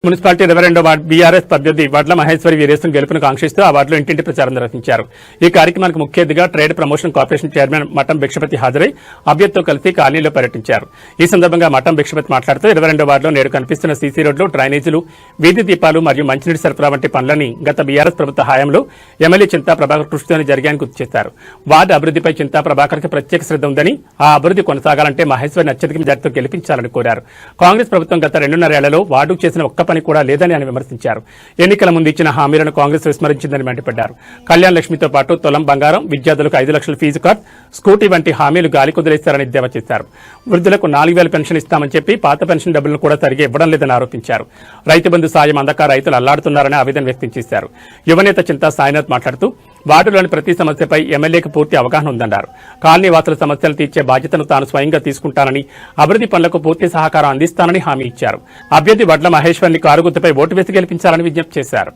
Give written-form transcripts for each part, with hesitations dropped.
Municipality 22వ ward BRS అభ్యర్థి వడ్ల మహేశ్వరి వీరేశం గెలుపును కాంక్షిస్తూ ఆ వార్డులో ఇంటింటి ప్రచారం నిర్వహించారు. ఈ కార్యక్రమానికి ముఖ్య అతిథిగా ట్రేడ్ ప్రమోషన్ కార్పొరేషన్ చైర్మన్ మఠం భిక్షపతి హాజరై అభ్యర్థితో కలిసి కాలనీలో పర్యటించారు. ఈ సందర్భంగా మఠం భిక్షపతి మాట్లాడుతూ 22వ వార్డులో నేడు కనిపిస్తున్న సీసీ రోడ్లు, డ్రైనేజీలు, వీధి దీపాలు మరియు మంచినీటి సరఫరా వంటి పనులని గత బీఆర్ఎస్ ప్రభుత్వ హయాంలో ఎమ్మెల్యే చింతా ప్రభాకర్ కృషితోనే జరిగాయని గుర్తు చేశారు. వార్డు అభివృద్దిపై చింతా ప్రభాకర్ కి ప్రత్యేక శ్రద్ధ ఉందని, ఆ అభివృద్ది కొనసాగాలంటే మహేశ్వరిని అత్యధిక మెజార్టీతో గెలిపించాలని కోరారు. కాంగ్రెస్ ప్రభుత్వం గత 2.5 ఏళ్లలో వార్డుకు చేసిన ఒక్క పని కూడా లేదని ఆయన విమర్శించారు. ఎన్నికల ముందు ఇచ్చిన హామీలను కాంగ్రెస్ విస్మరించిందని మండిపడ్డారు. కళ్యాణ్ లక్ష్మితో పాటు తులం బంగారం, విద్యార్థులకు 5 లక్షల ఫీజు కట్, స్కూటీ వంటి హామీలు గాలి కుదిలేస్తారని ఎద్దేవా చేశారు. వృద్ధులకు 4,000 పెన్షన్ ఇస్తామని చెప్పి పాత పెన్షన్ డబ్బులను కూడా సరిగా ఇవ్వడం లేదని ఆరోపించారు. రైతు బంధు సాయం అందక రైతులు అల్లాడుతున్నారని ఆవేదన వ్యక్తం చేశారు. యువనేత చింతా సాయినాథ్ మాట్లాడుతూ వార్డులోని ప్రతి సమస్యపై ఎమ్మెల్యేకి పూర్తి అవగాహన ఉందన్నారు. కాలనీ వాసుల సమస్యలు తీర్చే బాధ్యతను తాను స్వయంగా తీసుకుంటానని, అభివృద్ది పనులకు పూర్తి సహకారం అందిస్తానని హామీ ఇచ్చారు. అభ్యర్థి వడ్ల మహేశ్వరిని కారుగుర్తుపై ఓటు వేసి గెలిపించాలని విజ్ఞప్తి చేశారు.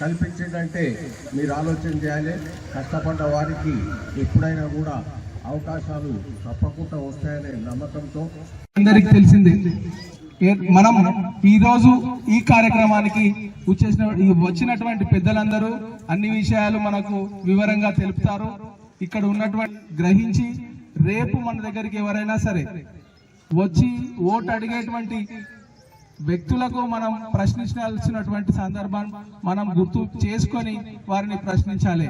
కల్పించిందంటే మీరు ఆలోచన చేయాలి. కష్టపడ్డ వారికి ఎప్పుడైనా కూడా అవకాశాలు తప్పకుండా వస్తాయనే నమ్మకంతో అందరికి తెలిసింది. మనం ఈరోజు ఈ కార్యక్రమానికి వచ్చినటువంటి పెద్దలందరూ అన్ని విషయాలు మనకు వివరంగా తెలుపుతారు. ఇక్కడ ఉన్నటువంటి గ్రహించి రేపు మన దగ్గరికి ఎవరైనా సరే వచ్చి ఓటు అడిగేటువంటి వ్యక్తులకు మనం ప్రశ్నించాల్సినటువంటి సందర్భం మనం గుర్తు చేసుకొని వారిని ప్రశ్నించాలి.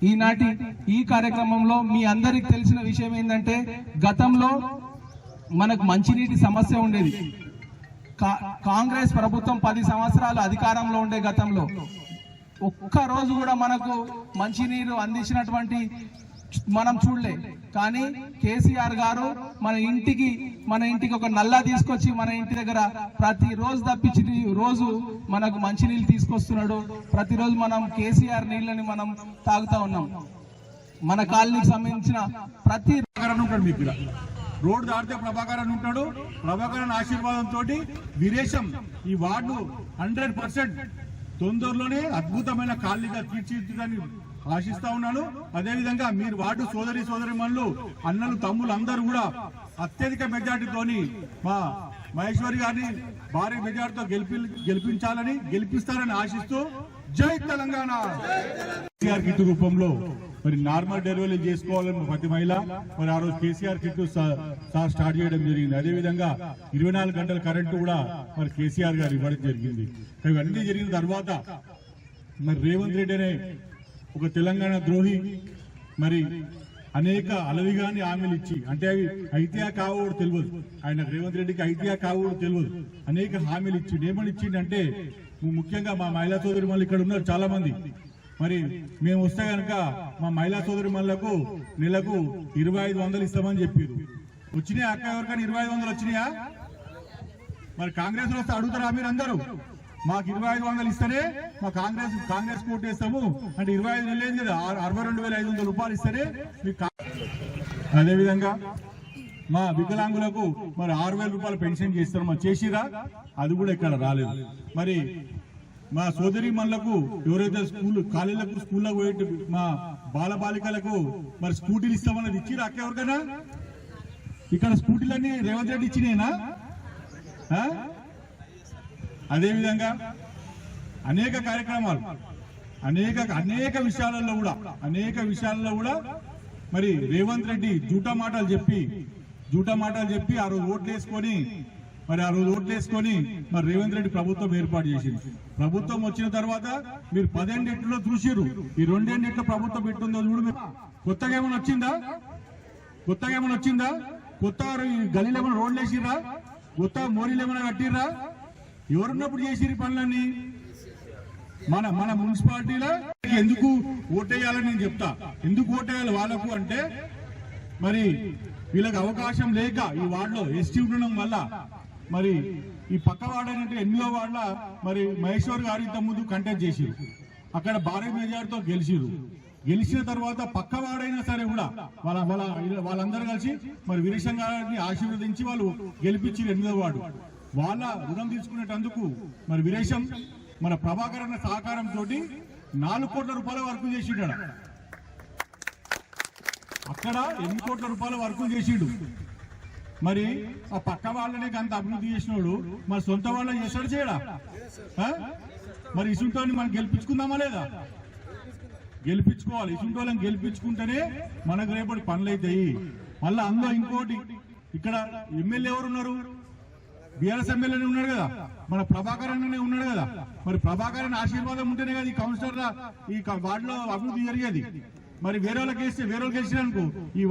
ఈనాటి ఈ కార్యక్రమంలో మీ అందరికి తెలిసిన విషయం ఏంటంటే, గతంలో మనకు మంచినీటి సమస్య ఉండేది. కాంగ్రెస్ ప్రభుత్వం 10 సంవత్సరాలు అధికారంలో ఉండే గతంలో ఒక్క రోజు కూడా మనకు మంచినీరు అందించినటువంటి మనం చూడలే. కానీ కేసీఆర్ గారు మన ఇంటికి ఒక నల్లా తీసుకొచ్చి మన ఇంటి దగ్గర ప్రతిరోజు తప్పించి రోజు మనకు మంచినీళ్ళు తీసుకొస్తున్నాడు. ప్రతిరోజు మనం కేసీఆర్ నీళ్ళని మనం తాగుతా ఉన్నాం. మన కాలనీకి సంబంధించిన ప్రతి రోడ్డు దాటితే ప్రభాకరన్ ఉంటాడు. ప్రభాకరన్ ఆశీర్వాదంతో వీరేశం ఈ వార్డు 100% తొందరలోనే అద్భుతమైన కాలనీగా తీర్చిదిద్దని ఆశిస్తా ఉన్నాను. అదేవిధంగా మీరు వార్డు సోదరిమణులు, అన్నలు, తమ్ములు అందరూ కూడా అత్యధిక మెజార్టీతోని మా మహేశ్వరి గారిని భారీ మెజార్టీతో గెలిపించాలని, గెలిపిస్తారని ఆశిస్తూ జై తెలంగాణ. కేసీఆర్ కిట్ రూపంలో మరి నార్మల్ డెలివరీ చేసుకోవాలని ప్రతి మహిళ మరి ఆ రోజు కేసీఆర్ కిట్ స్టార్ట్ చేయడం జరిగింది. అదేవిధంగా 24 గంటల కరెంటు కూడా మరి కేసీఆర్ గారు ఇవ్వడం జరిగింది. ఇవన్నీ జరిగిన తర్వాత మరి రేవంత్ రెడ్డి అనే ఒక తెలంగాణ ద్రోహి మరి అనేక అలవిగాని హామీలు ఇచ్చి, అంటే అవి అయితేయా కావో తెలియదు, ఆయన రేవంత్ రెడ్డికి అయితేయా కావో తెలియదు, అనేక హామీలు ఇచ్చి ఏమని ఇచ్చిండంటే, ముఖ్యంగా మా మహిళా సోదరి మళ్ళీ ఇక్కడ ఉన్నారు చాలా మంది. మరి మేము వస్తే కనుక మా మహిళా సోదరి మళ్ళకు నెలకు 2500 ఇస్తామని చెప్పారు. వచ్చినాయా అక్క? ఎవరికైనా 2500 వచ్చినాయా? మరి కాంగ్రెస్ లో వస్తే అడుగుతారా మీరు అందరూ? మాకు 2500 ఇస్తేనే మా కాంగ్రెస్ కోట్ వేస్తాము అంటే 25 లేదు కదా, 62,500 రూపాయలు ఇస్తేనే మీకు. అదేవిధంగా మా వికలాంగులకు మరి 6,000 రూపాయలు పెన్షన్ చేస్తారు. మరి చేసిరా? అది కూడా ఇక్కడ రాలేదు. మరి మా సోదరి మళ్ళకు ఎవరైతే కాలేజీలకు స్కూళ్ళకు పోయి మా బాలబాలికలకు మరి స్కూటీలు ఇస్తామన్నది ఇచ్చిరా అక్క? ఎవరికైనా ఇక్కడ స్కూటీలన్నీ రేవంత్ రెడ్డి ఇచ్చినేనా? అదేవిధంగా అనేక కార్యక్రమాలు అనేక విషయాలలో కూడా మరి రేవంత్ రెడ్డి జూటా మాటలు చెప్పి ఆ రోజు ఓట్లు వేసుకొని మరి రేవంత్ రెడ్డి ప్రభుత్వం ఏర్పాటు చేసింది. ప్రభుత్వం వచ్చిన తర్వాత మీరు 10 ఏళ్ళలో చూసిరు. ఈ 2 ఏళ్ళ ప్రభుత్వం ఎట్టుందో చూడు. కొత్తగా ఏమైనా వచ్చిందా? కొత్తగా గలీలు ఏమైనా రోడ్లు వేసిరా? కొత్తగా మోరీలు ఏమైనా కట్టిర్రా? ఎవరున్నప్పుడు చేసిరు పనులన్నీ? మన మున్సిపాలిటీలో ఎందుకు ఓటేయాలని నేను చెప్తా. ఎందుకు ఓటేయాలి వాళ్ళకు అంటే, మరి వీళ్ళకి అవకాశం లేక ఈ వార్డులో ఎస్టీ ఉండడం వల్ల మరి ఈ పక్క వార్డు 8వ వార్డుల మరి మహేశ్వర్ గారు ఇంత ముందు కంటెస్ట్ చేసిరు. అక్కడ భారీ మెజార్టీతో గెలిచిన తర్వాత పక్క వాడైనా సరే కూడా వాళ్ళందరూ కలిసి మరి వీరేశం గారిని ఆశీర్వదించి వాళ్ళు గెలిపించి 8వ వార్డు వాళ్ళ రుణం తీసుకునేటందుకు మరి వీరేశం మన ప్రభాకర్ అన్న సహకారంతో 4 కోట్ల రూపాయల వర్క్ చేసిండు. అక్కడ 8 కోట్ల రూపాయల వర్క్ చేసిండు. మరి ఆ పక్క వాళ్ళనే అంత అభివృద్ధి చేసినోడు మరి సొంత వాళ్ళని చేస్తాడు చేయడా? మరి ఇసుంటోని మనం గెలిపించుకుందామా లేదా? గెలిపించుకోవాలి. ఇసుంటోళ్ళని గెలిపించుకుంటేనే మనకు రేపటి పనులు అవుతాయి. మళ్ళీ అందులో ఇంకోటి, ఇక్కడ ఎమ్మెల్యే ఎవరు ఉన్నారు? బీఆర్ఎస్ ఎమ్మెల్యేనే ఉన్నాడు కదా, మన ప్రభాకర్ అన్ననే ఉన్నాడు కదా. మరి ప్రభాకర్ అన్న ఆశీర్వాదం ఉంటేనే కదా ఈ కౌన్సిలర్ ఈ వార్డులో అభివృద్ధి జరిగేది. మరి వేరే వాళ్ళకి వేస్తే వేరే వాళ్ళకి గెలిచినానుకో ఈ